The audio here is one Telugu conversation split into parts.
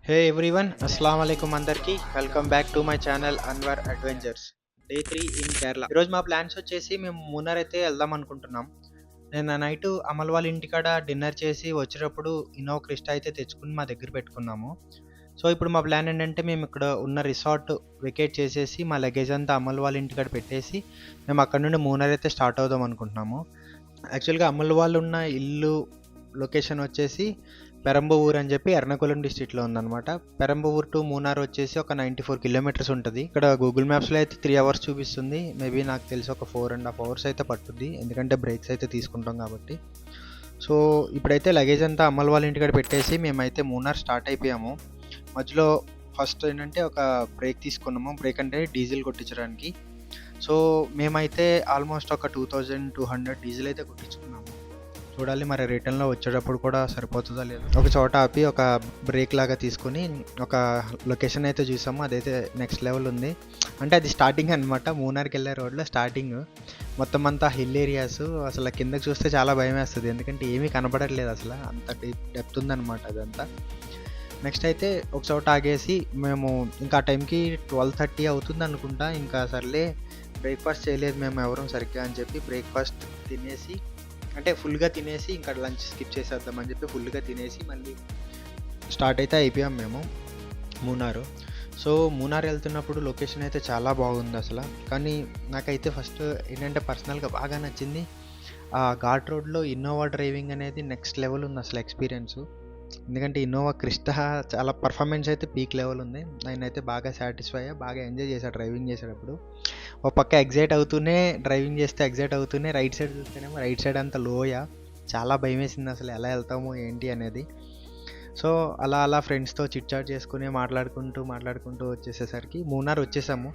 హే ఎవ్రీవన్, అస్సలం వాలేకుమ్ అందరికీ. Welcome back to my channel Anwar adventures. Day 3 in Kerala. ఈరోజు మా ప్లాన్స్ వచ్చేసి మేము మూన్నార్ అయితే వెళ్దాం అనుకుంటున్నాం. నేను నైట్ అమల్ వాళ్ళ ఇంటికాడ డిన్నర్ చేసి వచ్చేటప్పుడు ఇన్నోవా క్రిస్టా అయితే తెచ్చుకుని మా దగ్గర పెట్టుకున్నాము. సో ఇప్పుడు మా ప్లాన్ ఏంటంటే మేము ఇక్కడ ఉన్న రిసార్ట్ వెకేట్ చేసేసి మా లగేజ్ అంతా అమల్ వాళ్ళ ఇంటికాడ పెట్టేసి మేము అక్కడ నుండి మూన్నార్ అయితే స్టార్ట్ అవుదాం అనుకుంటున్నాము. యాక్చువల్గా అమల్ వాళ్ళు ఉన్న ఇల్లు లొకేషన్ వచ్చేసి పెరంబవూర్ అని చెప్పి ఎర్నాకుళం డిస్ట్రిక్ట్లో ఉందన్నమాట. పెరంబవూర్ టు మూనార్ వచ్చేసి ఒక 94 కిలోమీటర్స్ ఉంటుంది. ఇక్కడ గూగుల్ మ్యాప్స్లో అయితే 3 అవర్స్ చూపిస్తుంది. మేబీ నాకు తెలిసి ఒక 4.5 అవర్స్ అయితే పట్టుద్ది, ఎందుకంటే బ్రేక్స్ అయితే తీసుకుంటాం కాబట్టి. సో ఇప్పుడైతే లగేజ్ అంతా అమ్మల వాళ్ళ ఇంటికాడ పెట్టేసి మేమైతే మూనార్ స్టార్ట్ అయిపోయాము. మధ్యలో ఫస్ట్ ఏంటంటే ఒక బ్రేక్ తీసుకున్నాము. బ్రేక్ అంటే డీజిల్ కొట్టించడానికి. సో మేమైతే ఆల్మోస్ట్ ఒక 2200 డీజిల్ అయితే కొట్టించుకున్నాము. చూడాలి మరి రిటర్న్లో వచ్చేటప్పుడు కూడా సరిపోతుందా లేదు. ఒక చోట ఆపి ఒక బ్రేక్ లాగా తీసుకుని ఒక లొకేషన్ అయితే చూసాము. అదైతే నెక్స్ట్ లెవెల్ ఉంది. అంటే అది స్టార్టింగ్ అనమాట. మూనార్కి వెళ్ళే రోడ్లో స్టార్టింగ్ మొత్తం అంతా హిల్ ఏరియాస్. అసలు కిందకి చూస్తే చాలా భయం వేస్తుంది, ఎందుకంటే ఏమీ కనపడట్లేదు, అసలు అంత డెప్త్ ఉందన్నమాట అదంతా. నెక్స్ట్ అయితే ఒక చోట ఆగేసి మేము ఇంకా ఆ టైంకి 12:30 అవుతుంది అనుకుంటా. ఇంకా సర్లే బ్రేక్ఫాస్ట్ చేయలేదు మేము ఎవరం సరిగ్గా అని చెప్పి బ్రేక్ఫాస్ట్ తినేసి, అంటే ఫుల్గా తినేసి ఇంకా లంచ్ స్కిప్ చేసేద్దామని చెప్పి ఫుల్గా తినేసి మళ్ళీ స్టార్ట్ అయితే అయిపోయాం మేము మూనారు. సో మూనార్ వెళ్తున్నప్పుడు లొకేషన్ అయితే చాలా బాగుంది అసలు. కానీ నాకైతే ఫస్ట్ ఏంటంటే పర్సనల్గా బాగా నచ్చింది ఆ ఘాట్ రోడ్లో ఇన్నోవా డ్రైవింగ్ అనేది నెక్స్ట్ లెవెల్ ఉంది అసలు ఎక్స్పీరియన్స్. ఎందుకంటే ఇన్నోవా క్రిస్టా చాలా పర్ఫార్మెన్స్ అయితే పీక్ లెవెల్ ఉంది. నేనైతే బాగా సాటిస్ఫై అయ్యా, బాగా ఎంజాయ్ చేశాను డ్రైవింగ్ చేసేటప్పుడు. ఒక పక్క ఎగ్జైట్ అవుతూనే డ్రైవింగ్ చేస్తే ఎగ్జైట్ అవుతూనే రైట్ సైడ్ చూస్తేనేమో రైట్ సైడ్ అంతా లోయ. చాలా భయం వేసింది అసలు ఎలా వెళ్తామో ఏంటి అనేది. సో అలా ఫ్రెండ్స్తో చిట్ చాట్ చేసుకుని మాట్లాడుకుంటూ వచ్చేసేసరికి మూనార్ వచ్చేసాము.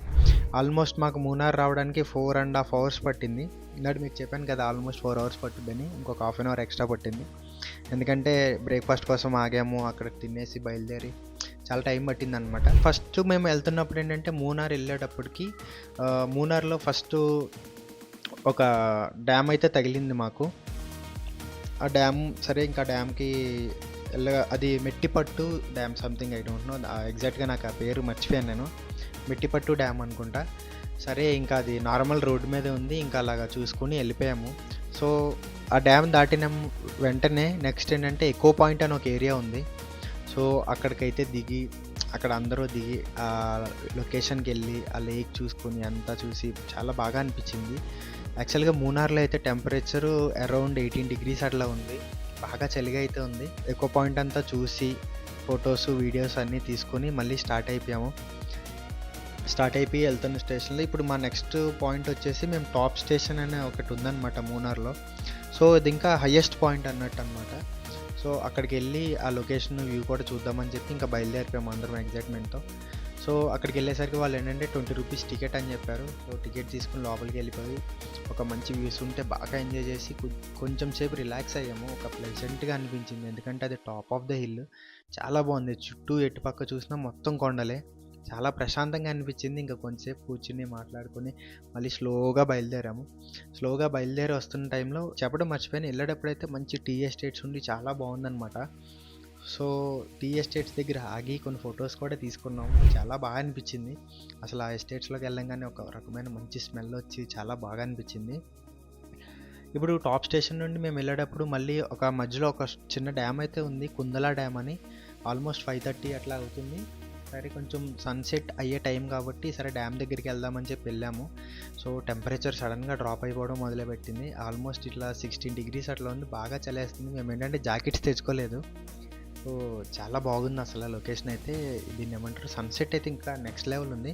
ఆల్మోస్ట్ మాకు మూనార్ రావడానికి 4.5 అవర్స్ పట్టింది. ఇందాక మీకు చెప్పాను కదా ఆల్మోస్ట్ 4 అవర్స్ పట్టుద్దని, ఇంకొక హాఫ్ అన్ అవర్ ఎక్స్ట్రా పట్టింది. ఎందుకంటే బ్రేక్ఫాస్ట్ కోసం ఆగాము, అక్కడ తినేసి బయలుదేరి చాలా టైం పట్టింది అనమాట. ఫస్ట్ మేము వెళ్తున్నప్పుడు ఏంటంటే మూనార్ వెళ్ళేటప్పటికి మూనార్లో ఫస్ట్ ఒక డ్యామ్ అయితే తగిలింది మాకు. ఆ డ్యామ్ సరే ఇంకా డ్యామ్కి అది Mettipattu dam something I don't know ఎగ్జాక్ట్గా, నాకు ఆ పేరు మర్చిపోయాను నేను. మెట్టిపట్టు డ్యామ్ అనుకుంటా. సరే ఇంకా అది నార్మల్ రోడ్డు మీదే ఉంది, ఇంకా అలాగా చూసుకుని వెళ్ళిపోయాము. సో ఆ డ్యామ్ దాటిన వెంటనే నెక్స్ట్ ఏంటంటే ఎకో పాయింట్ అని ఒక ఏరియా ఉంది. సో అక్కడికైతే దిగి అక్కడ అందరూ దిగి ఆ లొకేషన్కి వెళ్ళి ఆ లేక్ చూసుకొని అంతా చూసి చాలా బాగా అనిపించింది. యాక్చువల్గా మూనార్లో అయితే టెంపరేచరు అరౌండ్ 18 degrees అట్లా ఉంది, బాగా చలిగా అయితే ఉంది. ఎకో పాయింట్ అంతా చూసి ఫొటోస్ వీడియోస్ అన్నీ తీసుకొని మళ్ళీ స్టార్ట్ అయిపోయి వెళ్తున్న స్టేషన్లో. ఇప్పుడు మా నెక్స్ట్ పాయింట్ వచ్చేసి మేము టాప్ స్టేషన్ అనే ఒకటి ఉందన్నమాట మూనార్లో. సో ఇది ఇంకా హయ్యెస్ట్ పాయింట్ అన్నట్టు అనమాట. సో అక్కడికి వెళ్ళి ఆ లొకేషన్ వ్యూ కూడా చూద్దామని చెప్పి ఇంకా బయలుదేరిపోయాము అందరం ఎగ్జైట్మెంట్తో. సో అక్కడికి వెళ్ళేసరికి వాళ్ళు ఏంటంటే 20 రూపీస్ టికెట్ అని చెప్పారు. సో టికెట్ తీసుకుని లోపలికి వెళ్ళిపోయి ఒక మంచి వ్యూస్ ఉంటే బాగా ఎంజాయ్ చేసి కొంచెం సేపు రిలాక్స్ అయ్యాము. ఒక ప్లెజెంట్గా అనిపించింది, ఎందుకంటే అది టాప్ ఆఫ్ ద హిల్, చాలా బాగుంది. చుట్టూ ఎటు పక్క చూసినా మొత్తం కొండలే, చాలా ప్రశాంతంగా అనిపించింది. ఇంకా కొంచెంసేపు కూర్చుని మాట్లాడుకుని మళ్ళీ స్లోగా బయలుదేరి వస్తున్న టైంలో చెప్పడం మర్చిపోయాను, వెళ్ళేటప్పుడైతే మంచి టీ ఎస్టేట్స్ ఉండి చాలా బాగుందన్నమాట. సో టీ ఎస్టేట్స్ దగ్గర ఆగి కొన్ని ఫొటోస్ కూడా తీసుకున్నాము. చాలా బాగా అనిపించింది అసలు. ఆ ఎస్టేట్స్లోకి వెళ్ళంగానే ఒక రకమైన మంచి స్మెల్ వచ్చి చాలా బాగా అనిపించింది. ఇప్పుడు టాప్ స్టేషన్ నుండి మేము వెళ్ళేటప్పుడు మళ్ళీ ఒక మధ్యలో ఒక చిన్న డ్యామ్ అయితే ఉంది, కుందలా డ్యామ్ అని. ఆల్మోస్ట్ 5:30 అట్లా అవుతుంది. సరే కొంచెం సన్సెట్ అయ్యే టైం కాబట్టి సరే డ్యామ్ దగ్గరికి వెళ్దామని చెప్పి వెళ్ళాము. సో టెంపరేచర్ సడన్గా డ్రాప్ అయిపోవడం మొదలుపెట్టింది. ఆల్మోస్ట్ ఇట్లా 16 degrees అట్లా ఉంది, బాగా చలేస్తుంది. మేము ఏంటంటే జాకెట్స్ తెచ్చుకోలేదు. సో చాలా బాగుంది అసలు లొకేషన్ అయితే. దీన్ని ఏమంటారు, సన్సెట్ అయితే ఇంకా నెక్స్ట్ లెవెల్ ఉంది.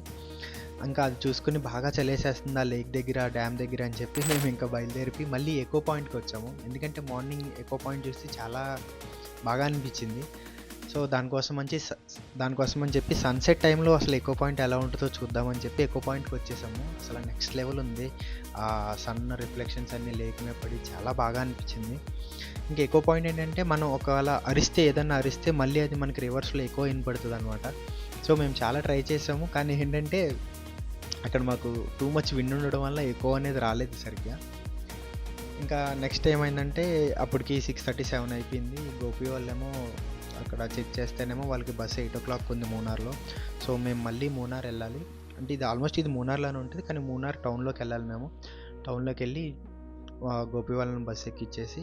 ఇంకా అది చూసుకుని బాగా చలేసేస్తుంది ఆ లేక్ దగ్గర, డ్యామ్ దగ్గర అని చెప్పి మేము ఇంకా బయలుదేరి మళ్ళీ ఎకో పాయింట్కి వచ్చాము. ఎందుకంటే మార్నింగ్ ఎకో పాయింట్ చూసి చాలా బాగా అనిపించింది. సో దానికోసం అని చెప్పి సన్సెట్ టైంలో అసలు ఎకో పాయింట్ ఎలా ఉంటుందో చూద్దామని చెప్పి ఎకో పాయింట్కి వచ్చేసాము. అసలు నెక్స్ట్ లెవెల్ ఉంది. ఆ సన్ రిఫ్లెక్షన్స్ అన్నీ లేక్ మీద పడి చాలా బాగా అనిపించింది. ఇంకా ఎకో పాయింట్ ఏంటంటే మనం ఒకవేళ ఏదన్నా అరిస్తే మళ్ళీ అది మనకి రివర్స్లో ఎక్కువ వినపడుతుంది అనమాట. సో మేము చాలా ట్రై చేసాము, కానీ ఏంటంటే అక్కడ మాకు టూ మచ్ విండ్ ఉండడం వల్ల ఎక్కువ అనేది రాలేదు సరిగ్గా. ఇంకా నెక్స్ట్ ఏమైందంటే అప్పటికి 6:37 అయిపోయింది. గోపి వాళ్ళేమో అక్కడ చెక్ చేస్తేనేమో వాళ్ళకి బస్సు 8:00 ఉంది మూనార్లో. సో మేము మళ్ళీ మూనార్ వెళ్ళాలి. అంటే ఇది ఆల్మోస్ట్ ఇది మూనార్లోనే ఉంటుంది, కానీ మూనార్ టౌన్లోకి వెళ్ళాలి మేము. టౌన్లోకి వెళ్ళి గోపి వాళ్ళని బస్సు ఎక్కిచ్చేసి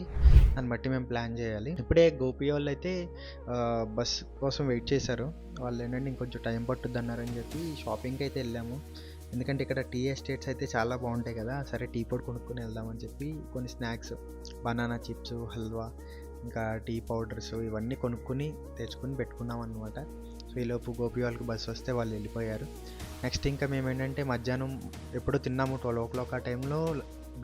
దాన్ని బట్టి మేము ప్లాన్ చేయాలి. ఇప్పుడే గోపి వాళ్ళు అయితే బస్ కోసం వెయిట్ చేశారు. వాళ్ళు ఏంటంటే ఇంకొంచెం టైం పట్టుద్ది అన్నారని చెప్పి షాపింగ్కి అయితే వెళ్ళాము. ఎందుకంటే ఇక్కడ టీ ఎస్టేట్స్ అయితే చాలా బాగుంటాయి కదా, సరే టీ పొడి కొనుక్కొని వెళ్దామని చెప్పి కొన్ని స్నాక్స్, బనానా చిప్స్, హల్వా, ఇంకా టీ పౌడర్స్ ఇవన్నీ కొనుక్కొని తెచ్చుకొని పెట్టుకున్నాం అనమాట. సో ఈలోపు గోపి వాళ్ళకి బస్సు వస్తే వాళ్ళు వెళ్ళిపోయారు. నెక్స్ట్ ఇంకా మేము ఏంటంటే మధ్యాహ్నం ఎప్పుడు తిన్నాము 12:00 ఆ టైంలో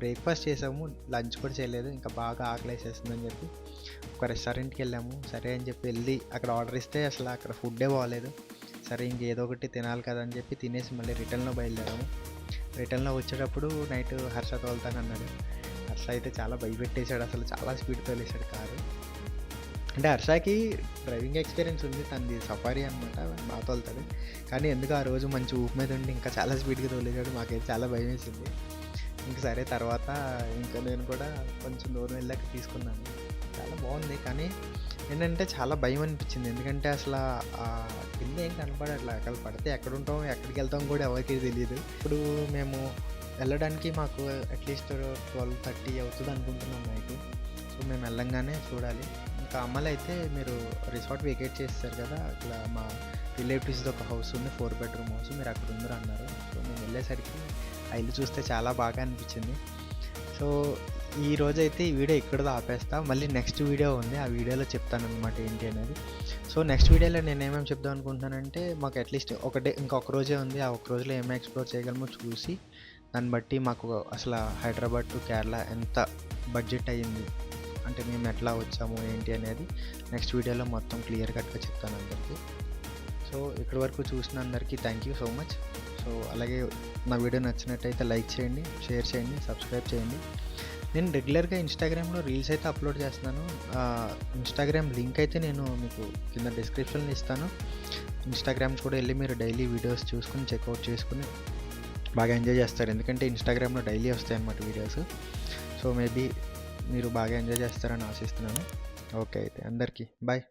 బ్రేక్ఫాస్ట్ చేసాము, లంచ్ కూడా చేయలేదు. ఇంకా బాగా ఆకలి వేసేస్తుందని చెప్పి ఒక రెస్టారెంట్కి వెళ్ళాము. సరే అని చెప్పి వెళ్ళి అక్కడ ఆర్డర్ ఇస్తే అసలు అక్కడ ఫుడ్డే బాగాలేదు. సరే ఇంకేదో ఒకటి తినాలి కదా అని చెప్పి తినేసి మళ్ళీ రిటర్న్లో బయలుదేరాము. రిటర్న్లో వచ్చేటప్పుడు నైట్ హర్ష తోలుతానన్నాడు. హర్ష అయితే చాలా భయపెట్టేశాడు, అసలు చాలా స్పీడ్ తోలేశాడు కారు. అంటే హర్షకి డ్రైవింగ్ ఎక్స్పీరియన్స్ ఉంది, తనది సఫారీ అనమాట, బాగా తోలుతాడు. కానీ ఎందుకు ఆ రోజు మంచి ఊపు మీద ఉండి ఇంకా చాలా స్పీడ్గా తోలేశాడు, మాకైతే చాలా భయం వేసింది. ఇంక సరే తర్వాత ఇంకా నేను కూడా కొంచెం దూరం వెళ్ళాక తీసుకున్నాను. చాలా బాగుంది, కానీ ఏంటంటే చాలా భయం అనిపించింది. ఎందుకంటే అసలు కింద ఏం కనపడట్లా, అక్కడ పడితే ఎక్కడ ఉంటాం ఎక్కడికి వెళ్తాం కూడా ఎవరికి తెలియదు. ఇప్పుడు మేము వెళ్ళడానికి మాకు అట్లీస్ట్ 12:30 అవుతుంది అనుకుంటున్నాం నైట్. సో మేము వెళ్ళంగానే చూడాలి. ఇంకా అమ్మాయిలు అయితే మీరు రిసార్ట్ వెకేట్ చేస్తారు కదా, అట్లా మా రిలేటివ్స్ది ఒక హౌస్ ఉంది, 4 బెడ్రూమ్ హౌస్, మీరు అక్కడ ఉందరు అన్నారు. సో మేము వెళ్ళేసరికి ఆ ఇల్లు చూస్తే చాలా బాగా అనిపించింది. సో ఈ రోజైతే ఈ వీడియో ఇక్కడతో ఆపేస్తా. మళ్ళీ నెక్స్ట్ వీడియో ఉంది, ఆ వీడియోలో చెప్తాను అనమాట ఏంటి అనేది. సో నెక్స్ట్ వీడియోలో నేను ఏమేమి చెప్దాం అనుకుంటున్నానంటే, మాకు అట్లీస్ట్ ఇంకొక రోజే ఉంది, ఆ ఒక రోజులో ఏమేమి ఎక్స్ప్లోర్ చేయగలమో చూసి దాన్ని బట్టి మాకు అసలు హైదరాబాద్ టు కేరళ ఎంత బడ్జెట్ అయ్యింది, అంటే మేము ఎట్లా వచ్చాము ఏంటి అనేది నెక్స్ట్ వీడియోలో మొత్తం క్లియర్ కట్గా చెప్తాను అందరికీ. సో ఇక్కడి వరకు చూసిన అందరికీ thank you so much. So అలాగే నా వీడియో నచ్చినట్టయితే లైక్ చేయండి, షేర్ చేయండి, సబ్స్క్రైబ్ చేయండి. నేను రెగ్యులర్గా ఇన్స్టాగ్రామ్లో రీల్స్ అయితే అప్లోడ్ చేస్తున్నాను. ఇన్స్టాగ్రామ్ లింక్ అయితే నేను మీకు కింద డిస్క్రిప్షన్లో ఇస్తాను. ఇన్స్టాగ్రామ్ కూడా వెళ్ళి మీరు డైలీ వీడియోస్ చూసుకుని చెక్అవుట్ చేసుకుని బాగా ఎంజాయ్ చేస్తారు. ఎందుకంటే ఇన్స్టాగ్రామ్లో డైలీ వస్తాయి అన్నమాట వీడియోస్. సో మేబీ మీరు బాగా ఎంజాయ్ చేస్తారని ఆశిస్తున్నాను. ఓకే అయితే అందరికీ బాయ్.